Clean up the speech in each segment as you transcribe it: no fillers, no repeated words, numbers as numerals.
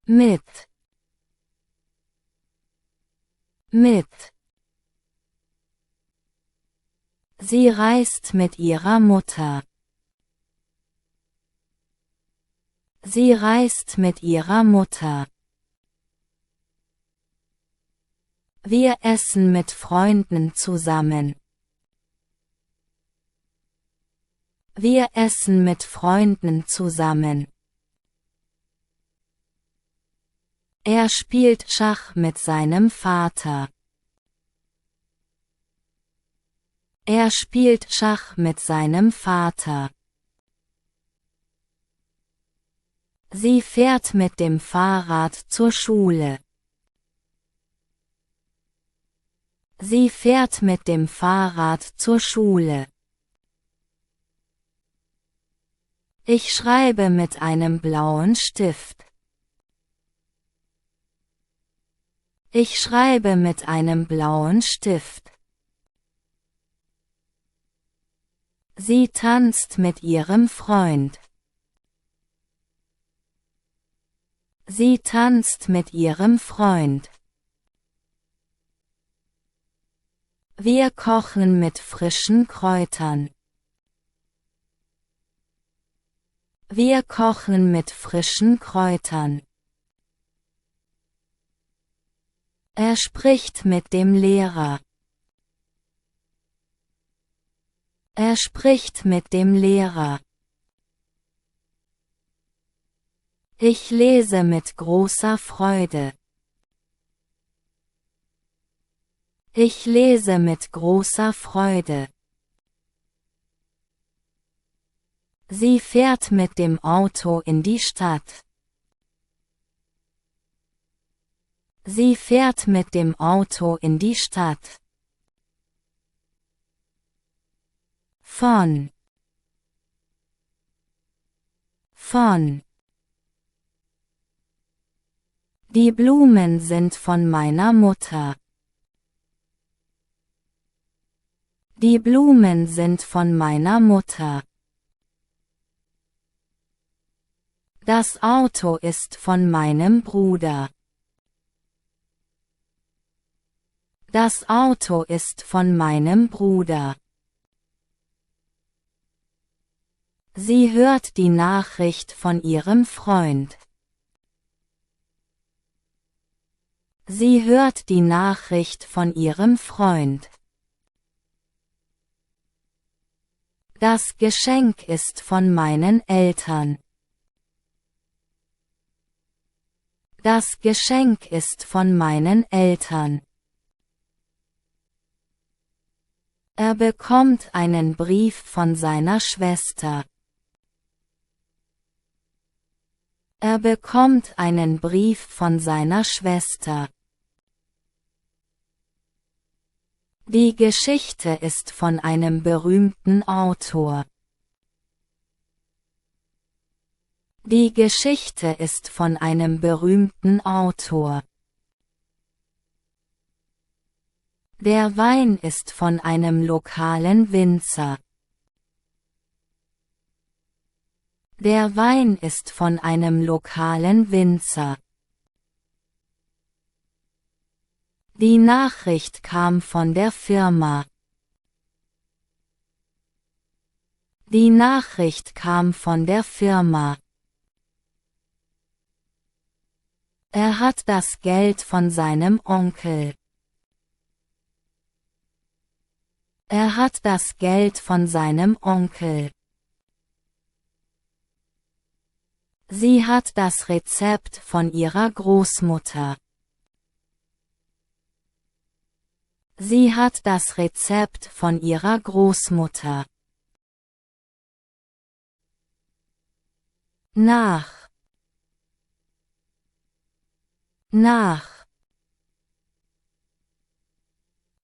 mit, mit. Sie reist mit ihrer Mutter. Sie reist mit ihrer Mutter. Wir essen mit Freunden zusammen. Wir essen mit Freunden zusammen. Er spielt Schach mit seinem Vater. Er spielt Schach mit seinem Vater. Sie fährt mit dem Fahrrad zur Schule. Sie fährt mit dem Fahrrad zur Schule. Ich schreibe mit einem blauen Stift. Ich schreibe mit einem blauen Stift. Sie tanzt mit ihrem Freund. Sie tanzt mit ihrem Freund. Wir kochen mit frischen Kräutern. Wir kochen mit frischen Kräutern. Er spricht mit dem Lehrer. Er spricht mit dem Lehrer. Ich lese mit großer Freude. Ich lese mit großer Freude. Sie fährt mit dem Auto in die Stadt. Sie fährt mit dem Auto in die Stadt. Von. Die Blumen sind von meiner Mutter. Die Blumen sind von meiner Mutter. Das Auto ist von meinem Bruder. Das Auto ist von meinem Bruder. Sie hört die Nachricht von ihrem Freund. Sie hört die Nachricht von ihrem Freund. Das Geschenk ist von meinen Eltern. Das Geschenk ist von meinen Eltern. Er bekommt einen Brief von seiner Schwester. Er bekommt einen Brief von seiner Schwester. Die Geschichte ist von einem berühmten Autor. Die Geschichte ist von einem berühmten Autor. Der Wein ist von einem lokalen Winzer. Der Wein ist von einem lokalen Winzer. Die Nachricht kam von der Firma. Die Nachricht kam von der Firma. Er hat das Geld von seinem Onkel. Er hat das Geld von seinem Onkel. Sie hat das Rezept von ihrer Großmutter. Sie hat das Rezept von ihrer Großmutter. Nach.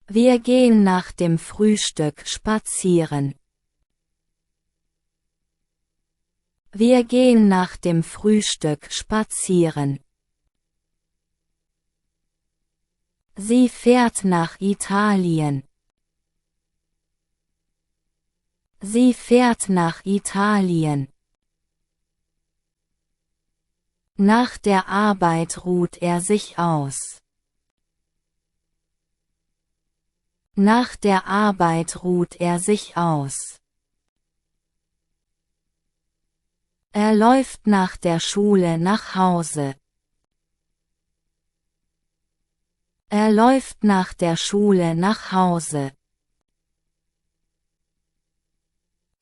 Wir gehen nach dem Frühstück spazieren. Wir gehen nach dem Frühstück spazieren. Sie fährt nach Italien. Sie fährt nach Italien. Nach der Arbeit ruht er sich aus. Nach der Arbeit ruht er sich aus. Er läuft nach der Schule nach Hause. Er läuft nach der Schule nach Hause.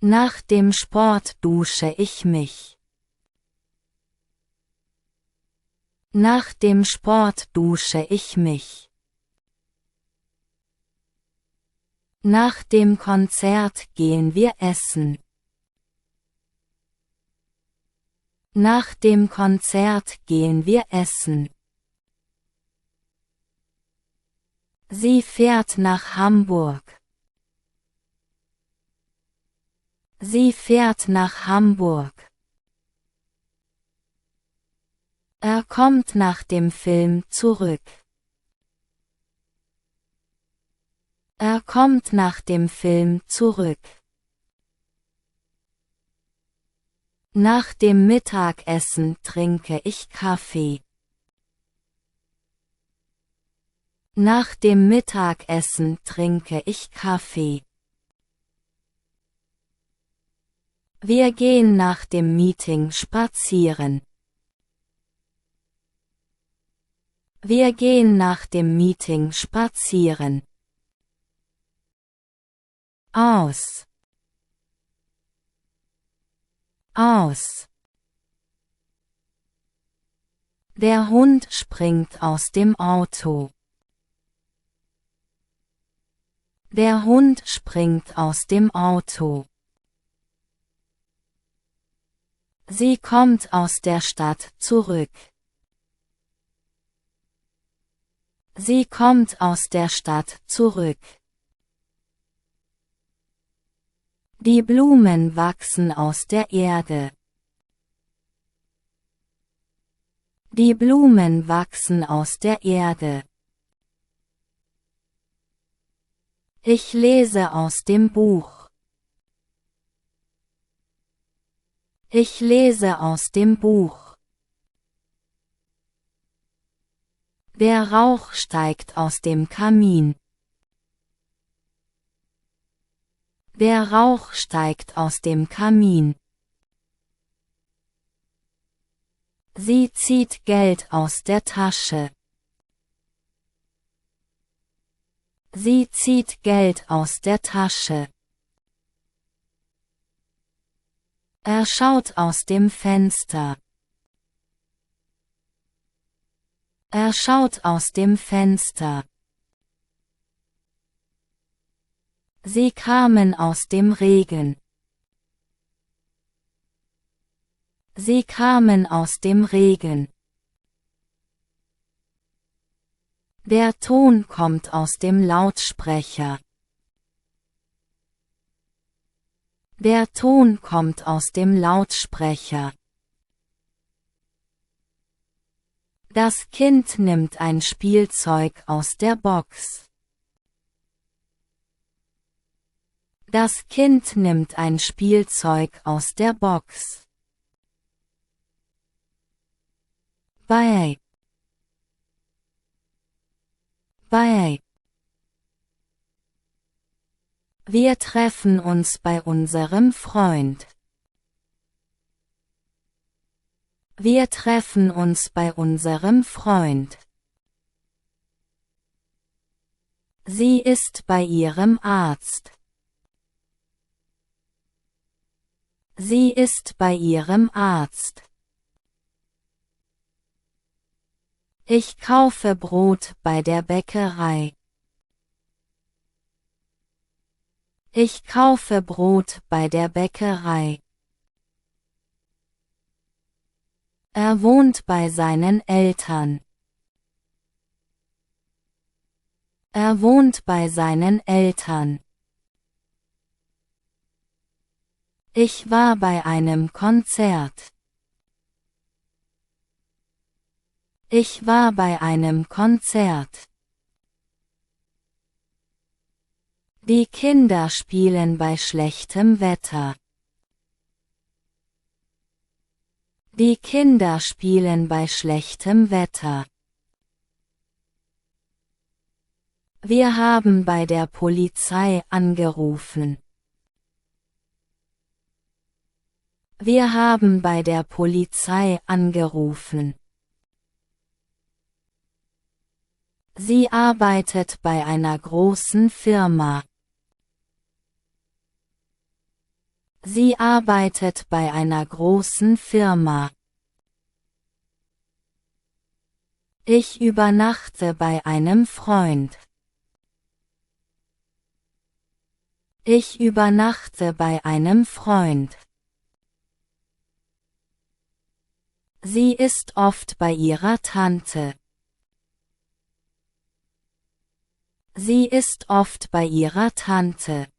Nach dem Sport dusche ich mich. Nach dem Sport dusche ich mich. Nach dem Konzert gehen wir essen. Nach dem Konzert gehen wir essen. Sie fährt nach Hamburg. Sie fährt nach Hamburg. Er kommt nach dem Film zurück. Er kommt nach dem Film zurück. Nach dem Mittagessen trinke ich Kaffee. Nach dem Mittagessen trinke ich Kaffee. Wir gehen nach dem Meeting spazieren. Wir gehen nach dem Meeting spazieren. Aus. Aus. Der Hund springt aus dem Auto. Der Hund springt aus dem Auto. Sie kommt aus der Stadt zurück. Sie kommt aus der Stadt zurück. Die Blumen wachsen aus der Erde. Die Blumen wachsen aus der Erde. Ich lese aus dem Buch. Ich lese aus dem Buch. Der Rauch steigt aus dem Kamin. Der Rauch steigt aus dem Kamin. Sie zieht Geld aus der Tasche. Sie zieht Geld aus der Tasche. Er schaut aus dem Fenster. Er schaut aus dem Fenster. Sie kamen aus dem Regen. Sie kamen aus dem Regen. Der Ton kommt aus dem Lautsprecher. Der Ton kommt aus dem Lautsprecher. Das Kind nimmt ein Spielzeug aus der Box. Das Kind nimmt ein Spielzeug aus der Box. Bei. Bei. Wir treffen uns bei unserem Freund. Wir treffen uns bei unserem Freund. Sie ist bei ihrem Arzt. Sie ist bei ihrem Arzt. Ich kaufe Brot bei der Bäckerei. Ich kaufe Brot bei der Bäckerei. Er wohnt bei seinen Eltern. Er wohnt bei seinen Eltern. Ich war bei einem Konzert. Ich war bei einem Konzert. Die Kinder spielen bei schlechtem Wetter. Die Kinder spielen bei schlechtem Wetter. Wir haben bei der Polizei angerufen. Wir haben bei der Polizei angerufen. Sie arbeitet bei einer großen Firma. Sie arbeitet bei einer großen Firma. Ich übernachte bei einem Freund. Ich übernachte bei einem Freund. Sie ist oft bei ihrer Tante. Sie ist oft bei ihrer Tante.